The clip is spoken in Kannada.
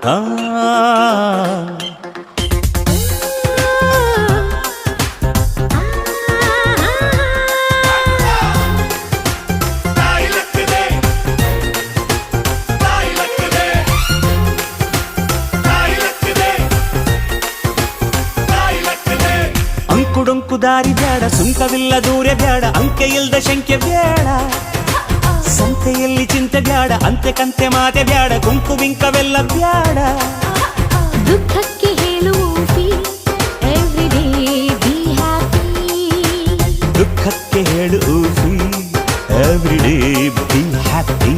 ಆ ಅಂಕುಡೊಂಕು ದಾರಿ ಬ್ಯಾಡ, ಸುಂಕವಿಲ್ಲ ದೂರ ಬ್ಯಾಡ, ಅಂಕೆ ಇಲ್ದ ಶಂಕೆ ಬ್ಯಾಡ, ಸಂತೆಯಲ್ಲಿ ಚಿಂತೆ ಬ್ಯಾಡ, ಅಂತೆ ಕಂತೆ ಮಾತೆ ಬ್ಯಾಡ, ಗುಂಪು ಬಿಂಕವೆಲ್ಲ ಬ್ಯಾಡ. ದುಃಖಕ್ಕೆ ಹೇಳುವ ಎವ್ರಿಡೇ ಬಿ ಹ್ಯಾಪಿ, ದುಃಖಕ್ಕೆ ಹೇಳು ಎವ್ರಿಡೇ ಬಿ ಹ್ಯಾಪಿ.